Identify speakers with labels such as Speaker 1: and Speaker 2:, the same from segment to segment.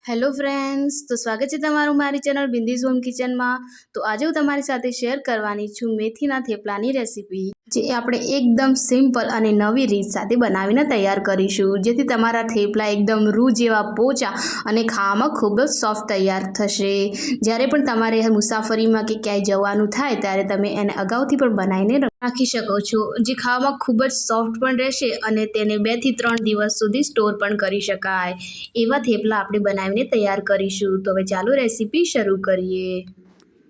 Speaker 1: Hello friends, તો સ્વાગત છે તમારું મારી ચેનલ બિંદીઝ હોમ કિચનમાં। તો આજે હું તમારી સાથે શેર કરવાની છું મેથીના થેપલાની રેસીપી, જે આપણે એકદમ સિમ્પલ અને નવી રીત સાથે બનાવીને તૈયાર કરીશું, જેથી તમારા થેપલા એકદમ રૂ જેવા પોચા અને ખાવામાં ખૂબ જ સોફ્ટ તૈયાર થશે। જ્યારે પણ તમારે મુસાફરીમાં કે ક્યાંય જવાનું થાય ત્યારે તમે એને અગાઉથી પણ બનાવીને રાખી શકો છો, જે ખાવામાં ખૂબ જ સોફ્ટ પણ રહેશે અને તેને 2 થી 3 દિવસ સુધી સ્ટોર પણ કરી શકાય। એવા થેપલા આપણે બનાવીને તૈયાર કરીશું। તો હવે ચાલો રેસીપી શરૂ કરીએ।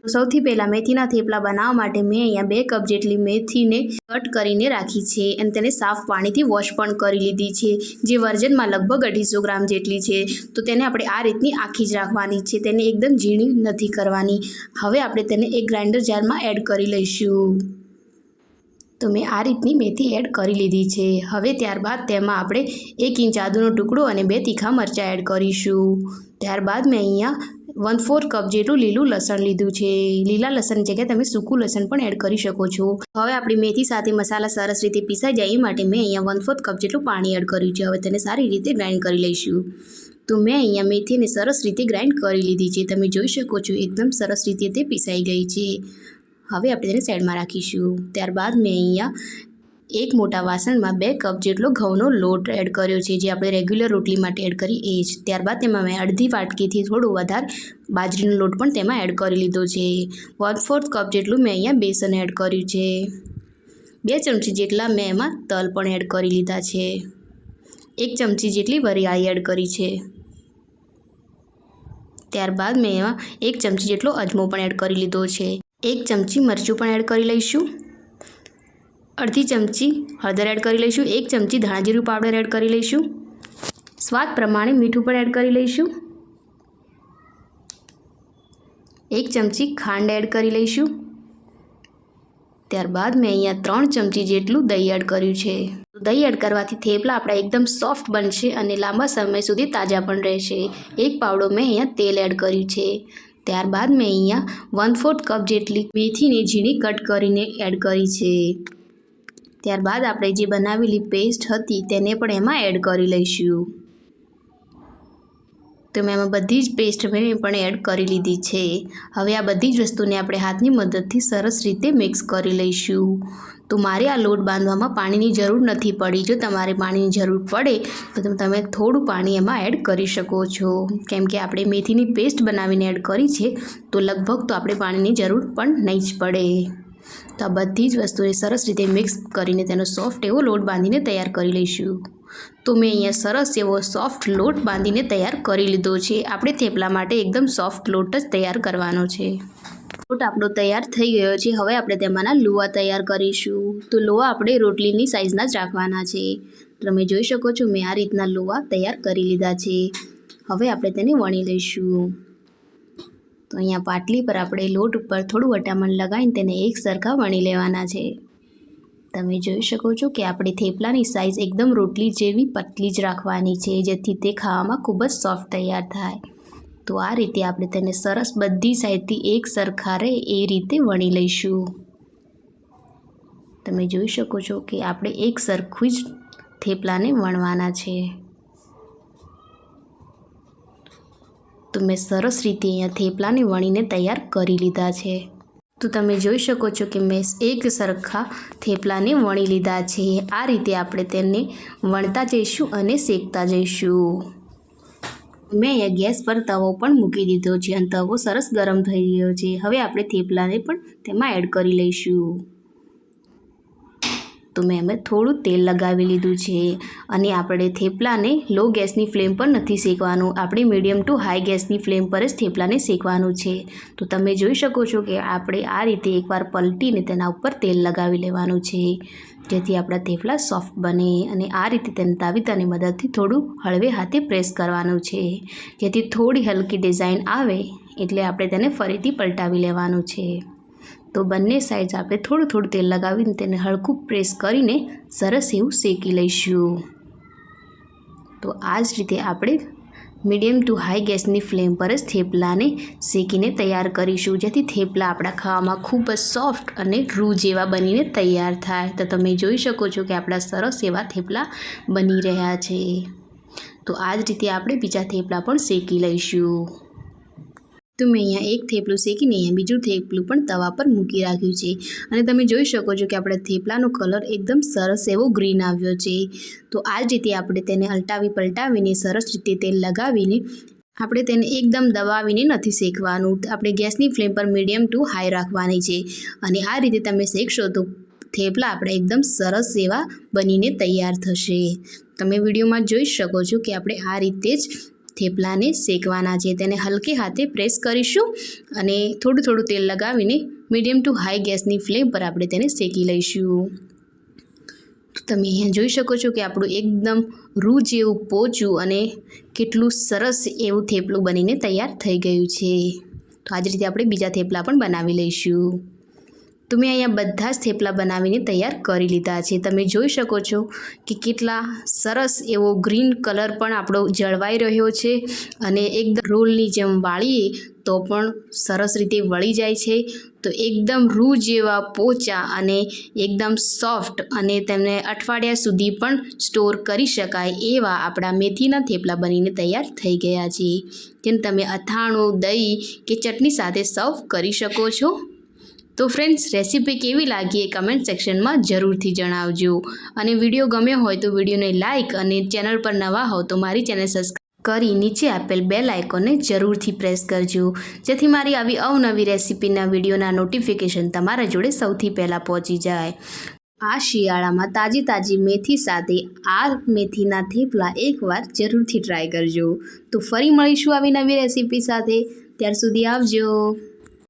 Speaker 1: સૌથી પહેલાં મેથીના થેપલા બનાવવા માટે મેં અહીંયા 2 કપ જેટલી મેથીને કટ કરીને રાખી છે અને તેને સાફ પાણીથી વોશ પણ કરી લીધી છે, જે વર્જનમાં લગભગ 250 ગ્રામ જેટલી છે। તો તેને આપણે આ રીતની આખી જ રાખવાની છે, તેને એકદમ ઝીણી નથી કરવાની। હવે આપણે તેને એક ગ્રાઇન્ડર જારમાં એડ કરી લઈશું। તો મેં આ રીતની મેથી એડ કરી લીધી છે। હવે ત્યારબાદ તેમાં આપણે 1 ઇંચ આદુનો ટુકડો અને 2 તીખા મરચાં એડ કરીશું। ત્યારબાદ મેં અહીંયા 1/4 કપ જેટલું લીલું લસણ લીધું છે। લીલા લસણની જગ્યાએ તમે સૂકું લસણ પણ એડ કરી શકો છો। હવે આપણી મેથી સાથે મસાલા સરસ રીતે પીસાઈ જાય એ માટે મેં અહીંયા 1/4 કપ જેટલું પાણી એડ કર્યું છે। હવે તેને સારી રીતે ગ્રાઇન્ડ કરી લઈશું। તો મેં અહીંયા મેથીને સરસ રીતે ગ્રાઇન્ડ કરી લીધી છે, તમે જોઈ શકો છો એકદમ સરસ રીતે તે પીસાઈ ગઈ છે। હવે આપણે તેને સાઈડમાં રાખીશું। ત્યારબાદ મેં અહીંયા એક મોટા વાસણમાં 2 કપ જેટલો ઘઉંનો લોટ એડ કર્યો છે, જે આપણે રેગ્યુલર રોટલી માટે એડ કરી એ જ। ત્યારબાદ તેમાં મેં અડધી વાટકીથી થોડું વધારે બાજરીનો લોટ પણ તેમાં એડ કરી લીધો છે। 1/4 કપ જેટલું મેં અહીંયા બેસન એડ કર્યું છે। 2 ચમચી જેટલા મેં એમાં તલ પણ એડ કરી લીધા છે। 1 ચમચી જેટલી વરિયાળી એડ કરી છે। ત્યારબાદ મેં એમાં 1 ચમચી જેટલો અજમો પણ એડ કરી લીધો છે। 1 ચમચી મરચું પણ એડ કરી લઈશું। અડધી ચમચી હળદર એડ કરી લઈશું। 1 ચમચી ધાણા જીરું પાવડર એડ કરી લઈશું। સ્વાદ પ્રમાણે મીઠું પણ એડ કરી લઈશું। 1 ચમચી ખાંડ એડ કરી લઈશું। ત્યારબાદ મેં અહીંયા 3 ચમચી જેટલું દહીં એડ કર્યું છે। દહીં એડ કરવાથી થેપલા આપણા એકદમ સોફ્ટ બનશે અને લાંબા સમય સુધી તાજા પણ રહેશે। 1 પાવડો મેં અહીંયા તેલ એડ કર્યું છે। ત્યારબાદ મેં અહીંયા 1/4 કપ જેટલી મેથીને ઝીણી કટ કરીને એડ કરી છે। ત્યારબાદ આપણે જે બનાવેલી પેસ્ટ હતી તેને પણ એમાં એડ કરી લઈશું। તો મેં એમાં બધી જ પેસ્ટ મેં પણ એડ કરી લીધી છે। હવે આ બધી જ વસ્તુને આપણે હાથની મદદથી સરસ રીતે મિક્સ કરી લઈશું। તો મારે આ લોટ બાંધવામાં પાણીની જરૂર નથી પડી। જો તમારે પાણીની જરૂર પડે તો તમે થોડું પાણી એમાં એડ કરી શકો છો, કેમ કે આપણે મેથીની પેસ્ટ બનાવીને એડ કરી છે, તો લગભગ તો આપણે પાણીની જરૂર પણ નહીં જ પડે। તો આ બધી જ વસ્તુને સરસ રીતે મિક્સ કરીને તેનો સોફ્ટ એવો લોટ બાંધીને તૈયાર કરી લઈશું। તો મેં અહીંયા સરસ એવો સોફ્ટ લોટ બાંધીને તૈયાર કરી લીધો છે। આપણે થેપલા માટે એકદમ સોફ્ટ લોટ જ તૈયાર કરવાનો છે। લોટ આપણો તૈયાર થઈ ગયો છે। હવે આપણે તેમાંના લુવા તૈયાર કરીશું। તો લુવા આપણે રોટલીની સાઇઝના જ રાખવાના છે। તમે જોઈ શકો છો મેં આ રીતના લુવા તૈયાર કરી લીધા છે। હવે આપણે તેને વણી લઈશું। તો અહીંયા પાટલી પર આપણે લોટ ઉપર થોડું વટામણ લગાવીને તેને એક સરખા વણી લેવાના છે। તમે જોઈ શકો છો કે આપણે થેપલાની સાઇઝ એકદમ રોટલી જેવી પતલી જ રાખવાની છે, જેથી તે ખાવામાં ખૂબ જ સોફ્ટ તૈયાર થાય। તો આ રીતે આપણે તેને સરસ બધી સાઈડથી એક સરખા રહે એ રીતે વણી લઈશું। તમે જોઈ શકો છો કે આપણે એક સરખું જ થેપલાને વણવાના છે। તો મેં સરસ રીતે અહીંયા થેપલાને વણીને તૈયાર કરી લીધા છે। તો તમે જોઈ શકો છો કે મેં એક સરખા થેપલાને વણી લીધા છે। આ રીતે આપણે તેને વણતા જઈશું અને શેકતા જઈશું। મેં અહીંયા ગેસ પર તવો પણ મૂકી દીધો છે અને તવો સરસ ગરમ થઈ ગયો છે। હવે આપણે થેપલાને પણ તેમાં એડ કરી લઈશું। તો મેં એમાં થોડું તેલ લગાવી લીધું છે અને આપણે થેપલાને લો ગેસની ફ્લેમ પર નથી શેકવાનું, આપણે મીડિયમ ટુ હાઈ ગેસની ફ્લેમ પર જ થેપલાને શેકવાનું છે। તો તમે જોઈ શકો છો કે આપણે આ રીતે એકવાર પલટીને તેના ઉપર તેલ લગાવી લેવાનું છે, જેથી આપણા થેપલા સોફ્ટ બને। અને આ રીતે તેને તાવીતાની મદદથી થોડું હળવે હાથે પ્રેસ કરવાનું છે, જેથી થોડી હલકી ડિઝાઇન આવે એટલે આપણે તેને ફરીથી પલટાવી લેવાનું છે। તો બંને સાઈડ આપણે થોડું થોડું તેલ લગાવીને તેને હળકું પ્રેસ કરીને સરસ એવું શેકી લઈશું। તો આ જ રીતે આપણે મીડિયમ ટુ હાઈ ગેસની ફ્લેમ પર જ થેપલાને શેકીને તૈયાર કરીશું, જેથી થેપલા આપણા ખાવામાં ખૂબ જ સોફ્ટ અને રૂ જેવા બનીને તૈયાર થાય। તો તમે જોઈ શકો છો કે આપણા સરસ એવા થેપલા બની રહ્યા છે। તો આ જ રીતે આપણે બીજા થેપલા પણ શેકી લઈશું। તો મેં અહીંયા એક થેપલું શેકીને અહીંયા બીજું થેપલું પણ તવા પર મૂકી રાખ્યું છે અને તમે જોઈ શકો છો કે આપણે થેપલાનો કલર એકદમ સરસ એવો ગ્રીન આવ્યો છે। તો આ જ રીતે આપણે તેને અલટાવી પલટાવીને સરસ રીતે તેલ લગાવીને આપણે તેને એકદમ દબાવીને નથી શેકવાનું, આપણે ગેસની ફ્લેમ પર મીડિયમ ટુ હાઈ રાખવાની છે અને આ રીતે તમે શેકશો તો થેપલા આપણે એકદમ સરસ એવા બનીને તૈયાર થશે। તમે વિડીયોમાં જોઈ શકો છો કે આપણે આ રીતે જ થેપલાને શેકવાના છે। તેને હલકે હાથે પ્રેસ કરીશું અને થોડું થોડું તેલ લગાવીને મીડિયમ ટુ હાઈ ગેસની ફ્લેમ પર આપણે તેને શેકી લઈશું। તમે અહીંયા જોઈ શકો છો કે આપણું એકદમ રૂ જેવું પોચું અને કેટલું સરસ એવું થેપલું બનીને તૈયાર થઈ ગયું છે। તો આ જ રીતે આપણે બીજા થેપલા પણ બનાવી લઈશું। તો મેં અહીંયા બધા જ થેપલા બનાવીને તૈયાર કરી લીધા છે। તમે જોઈ શકો છો કે કેટલા સરસ એવો ગ્રીન કલર પણ આપણો જળવાઈ રહ્યો છે અને એકદમ રોલની જેમ વાળીએ તો પણ સરસ રીતે વળી જાય છે। તો એકદમ રૂ જેવા પોચા અને એકદમ સોફ્ટ અને તેમને અઠવાડિયા સુધી પણ સ્ટોર કરી શકાય એવા આપણા મેથીના થેપલા બનીને તૈયાર થઈ ગયા છે, જેને તમે અથાણું, દહીં કે ચટણી સાથે સર્વ કરી શકો છો। તો ફ્રેન્ડ્સ, રેસીપી કેવી લાગી એ કમેન્ટ સેક્શનમાં જરૂરથી જણાવજો અને વિડીયો ગમ્યો હોય તો વિડીયોને લાઇક અને ચેનલ પર નવા હો તો મારી ચેનલ સબસ્ક્રાઈબ કરી નીચે આપેલ બેલ આઇકોનને જરૂરથી પ્રેસ કરજો, જેથી મારી આવી અવનવી રેસીપીના વિડીયોના નોટિફિકેશન તમારા જોડે સૌથી પહેલાં પહોંચી જાય। આ શિયાળામાં તાજી તાજી મેથી સાથે આ મેથીના થેપલા એકવાર જરૂરથી ટ્રાય કરજો। તો ફરી મળીશું આવી નવી રેસીપી સાથે, ત્યાર સુધી આવજો।